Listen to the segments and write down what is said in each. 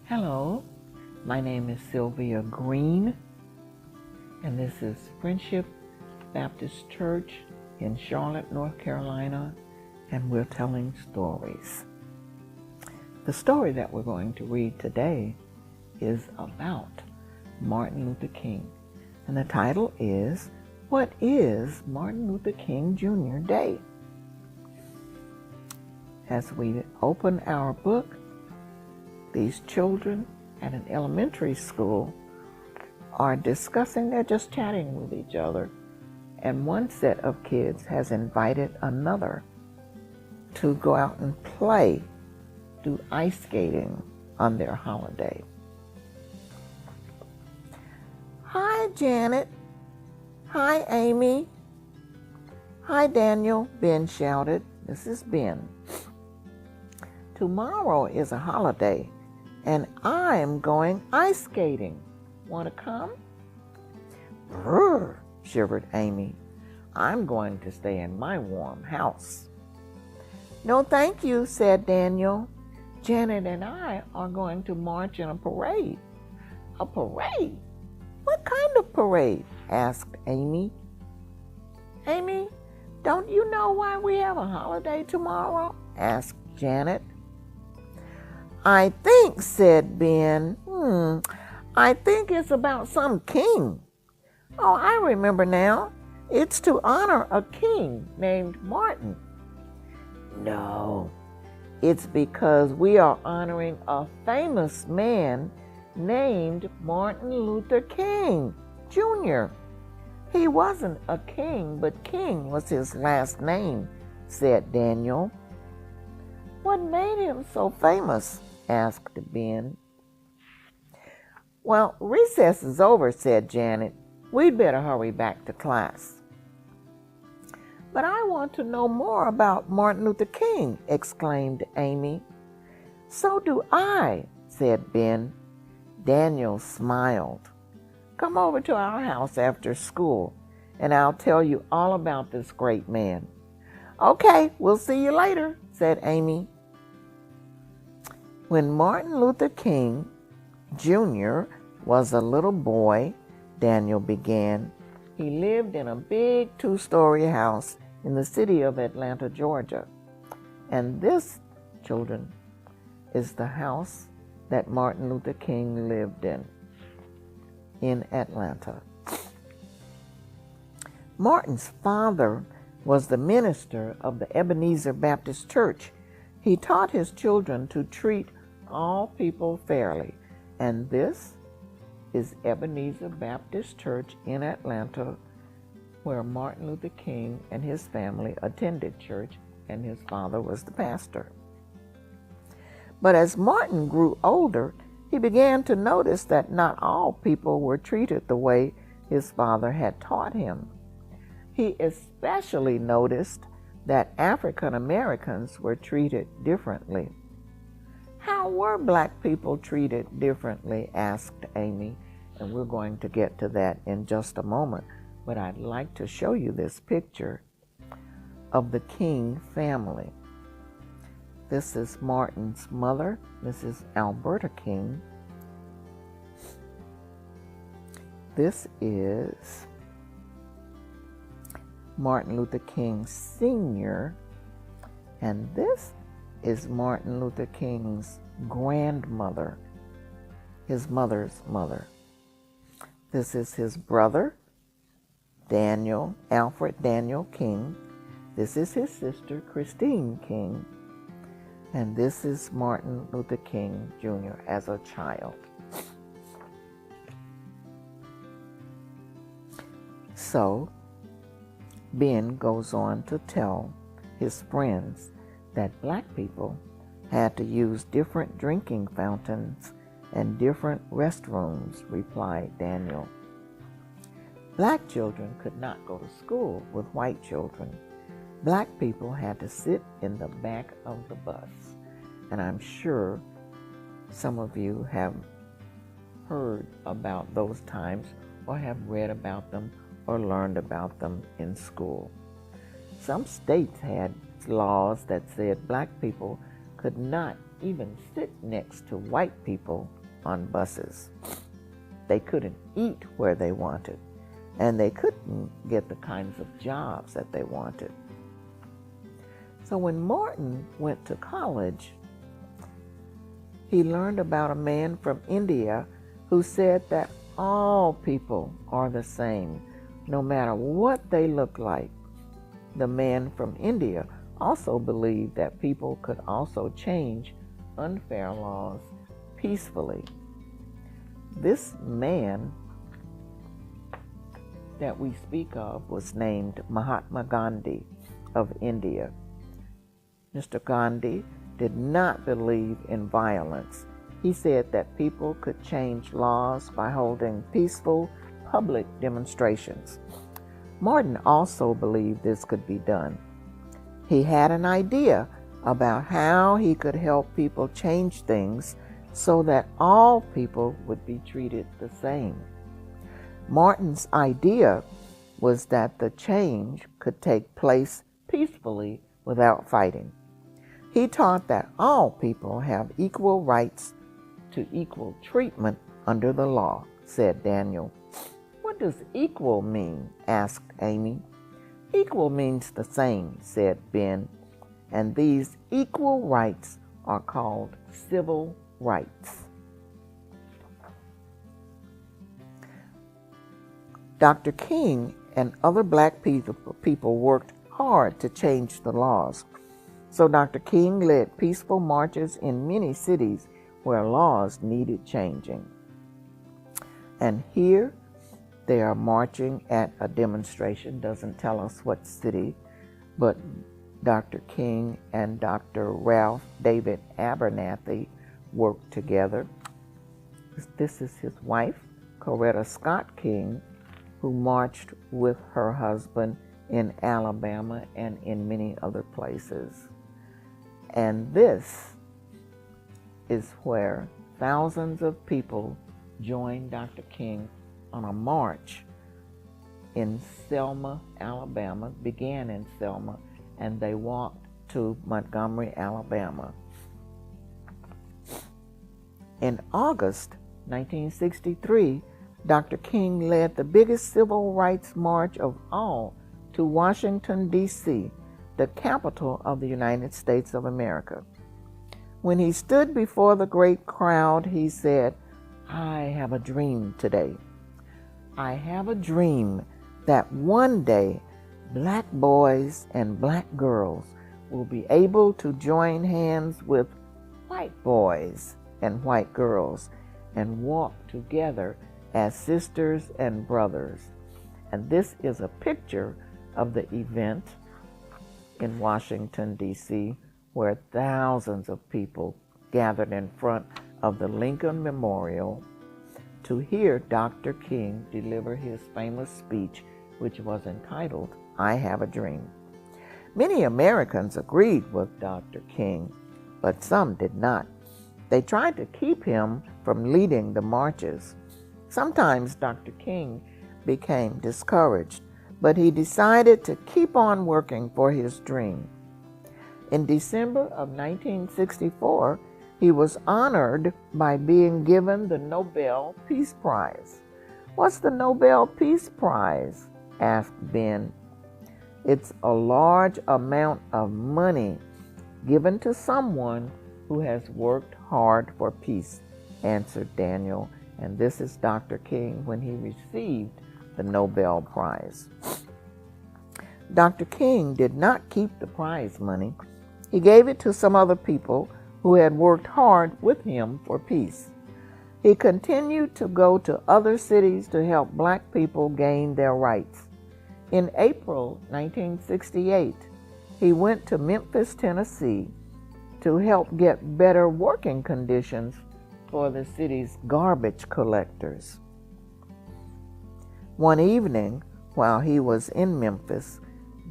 Hello, my name is Sylvia Green, and this is Friendship Baptist Church in Charlotte, North Carolina, and we're telling stories. The story that we're going to read today is about Martin Luther King, and the title is, What is Martin Luther King Jr. Day? As we open our book, these children at an elementary school are discussing, they're just chatting with each other, and one set of kids has invited another to go out and play, do ice skating on their holiday. Hi, Janet. Hi, Amy. Hi, Daniel, Ben shouted. This is Ben. Tomorrow is a holiday, and I'm going ice skating. Want to come? Brr, shivered Amy. I'm going to stay in my warm house. No, thank you, said Daniel. Janet and I are going to march in a parade. A parade? What kind of parade? Asked Amy. Amy, don't you know why we have a holiday tomorrow? Asked Janet. I think, said Ben, I think it's about some king. Oh, I remember now. It's to honor a king named Martin. No, it's because we are honoring a famous man named Martin Luther King Jr. He wasn't a king, but King was his last name, said Daniel. What made him so famous? Asked Ben. Well, recess is over, said Janet. We'd better hurry back to class. But I want to know more about Martin Luther King, exclaimed Amy. So do I, said Ben. Daniel smiled. Come over to our house after school, and I'll tell you all about this great man. Okay, we'll see you later, said Amy. When Martin Luther King Jr. was a little boy, Daniel began, he lived in a big 2-story house in the city of Atlanta, Georgia. And this, children, is the house that Martin Luther King lived in Atlanta. Martin's father was the minister of the Ebenezer Baptist Church. He taught his children to treat all people fairly, and this is Ebenezer Baptist Church in Atlanta, where Martin Luther King and his family attended church, and his father was the pastor. But as Martin grew older, he began to notice that not all people were treated the way his father had taught him. He especially noticed that African Americans were treated differently. How were black people treated differently? Asked Amy, and we're going to get to that in just a moment. But I'd like to show you this picture of the King family. This is Martin's mother, Mrs. Alberta King. This is Martin Luther King Sr., and this is Martin Luther King's grandmother, his mother's mother. This is his brother, Alfred Daniel King. This is his sister, Christine King. And this is Martin Luther King Jr. as a child. So, Ben goes on to tell his friends that black people had to use different drinking fountains and different restrooms, replied Daniel. Black children could not go to school with white children. Black people had to sit in the back of the bus. And I'm sure some of you have heard about those times or have read about them or learned about them in school. Some states had laws that said black people could not even sit next to white people on buses. They couldn't eat where they wanted, and they couldn't get the kinds of jobs that they wanted. So when Martin went to college, he learned about a man from India who said that all people are the same, no matter what they look like. The man from India also believed that people could also change unfair laws peacefully. This man that we speak of was named Mahatma Gandhi of India. Mr. Gandhi did not believe in violence. He said that people could change laws by holding peaceful public demonstrations. Martin also believed this could be done. He had an idea about how he could help people change things so that all people would be treated the same. Martin's idea was that the change could take place peacefully without fighting. He taught that all people have equal rights to equal treatment under the law, said Daniel. What does equal mean? Asked Amy. Equal means the same, said Ben, and these equal rights are called civil rights. Dr. King and other black people worked hard to change the laws. So Dr. King led peaceful marches in many cities where laws needed changing. And here they are marching at a demonstration, doesn't tell us what city, but Dr. King and Dr. Ralph David Abernathy worked together. This is his wife, Coretta Scott King, who marched with her husband in Alabama and in many other places. And this is where thousands of people joined Dr. King on a march in Selma, Alabama, began in Selma, and they walked to Montgomery, Alabama. In August 1963, Dr. King led the biggest civil rights march of all to Washington, D.C., the capital of the United States of America. When he stood before the great crowd, he said, "I have a dream today. I have a dream that one day black boys and black girls will be able to join hands with white boys and white girls and walk together as sisters and brothers." And this is a picture of the event in Washington, D.C., where thousands of people gathered in front of the Lincoln Memorial to hear Dr. King deliver his famous speech, which was entitled, "I Have a Dream." Many Americans agreed with Dr. King, but some did not. They tried to keep him from leading the marches. Sometimes Dr. King became discouraged, but he decided to keep on working for his dream. In December of 1964, he was honored by being given the Nobel Peace Prize. "What's the Nobel Peace Prize?" asked Ben. "It's a large amount of money given to someone who has worked hard for peace," answered Daniel. And this is Dr. King when he received the Nobel Prize. Dr. King did not keep the prize money. He gave it to some other people who had worked hard with him for peace. He continued to go to other cities to help black people gain their rights. In April 1968, he went to Memphis, Tennessee, to help get better working conditions for the city's garbage collectors. One evening, while he was in Memphis,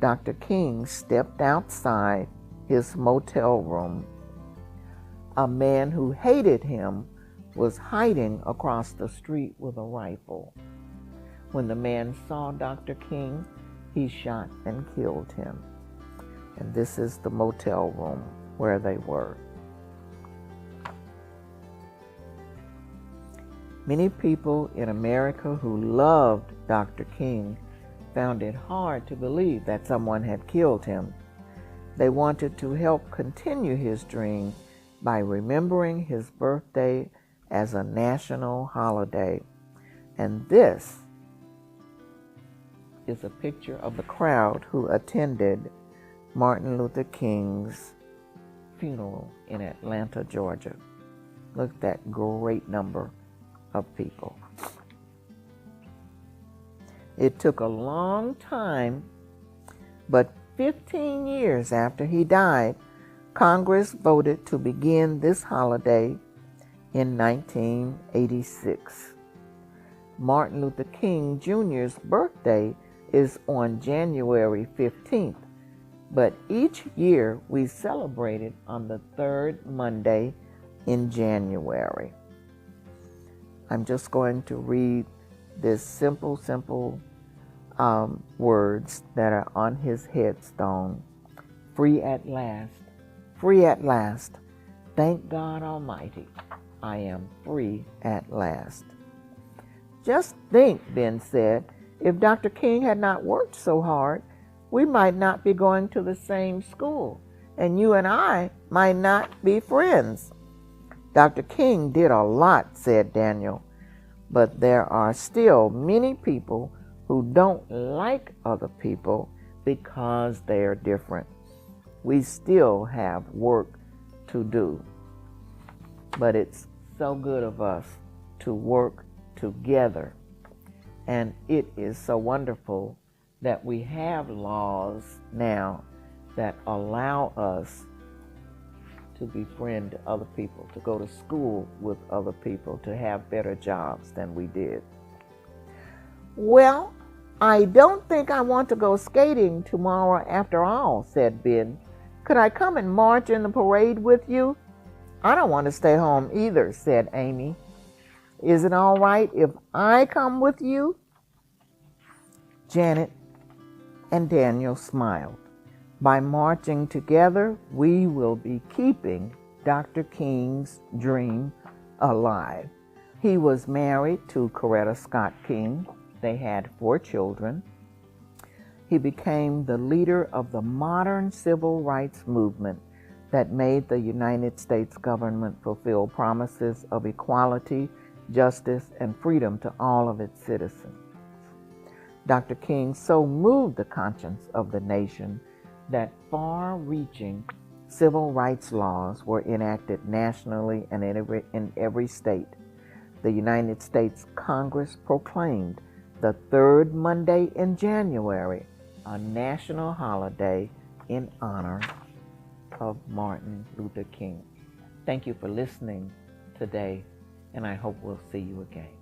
Dr. King stepped outside his motel room. A man who hated him was hiding across the street with a rifle. When the man saw Dr. King, he shot and killed him. And this is the motel room where they were. Many people in America who loved Dr. King found it hard to believe that someone had killed him. They wanted to help continue his dream by remembering his birthday as a national holiday. And this is a picture of the crowd who attended Martin Luther King's funeral in Atlanta, Georgia. Look at that great number of people. It took a long time, but 15 years after he died, Congress voted to begin this holiday in 1986. Martin Luther King Jr.'s birthday is on January 15th, but each year we celebrate it on the third Monday in January. I'm just going to read this simple words that are on his headstone. Free at last, free at last. Thank God Almighty, I am free at last. Just think, Ben said, if Dr. King had not worked so hard, we might not be going to the same school, and you and I might not be friends. Dr. King did a lot, said Daniel, but there are still many people who don't like other people because they are different. We still have work to do, but it's so good of us to work together. And it is so wonderful that we have laws now that allow us to befriend other people, to go to school with other people, to have better jobs than we did. Well, I don't think I want to go skating tomorrow after all, said Ben. Could I come and march in the parade with you? I don't want to stay home either, said Amy. Is it all right if I come with you? Janet and Daniel smiled. By marching together, we will be keeping Dr. King's dream alive. He was married to Coretta Scott King. They had 4 children. He became the leader of the modern civil rights movement that made the United States government fulfill promises of equality, justice, and freedom to all of its citizens. Dr. King so moved the conscience of the nation that far-reaching civil rights laws were enacted nationally and in every state. The United States Congress proclaimed the third Monday in January a national holiday in honor of Martin Luther King. Thank you for listening today, and I hope we'll see you again.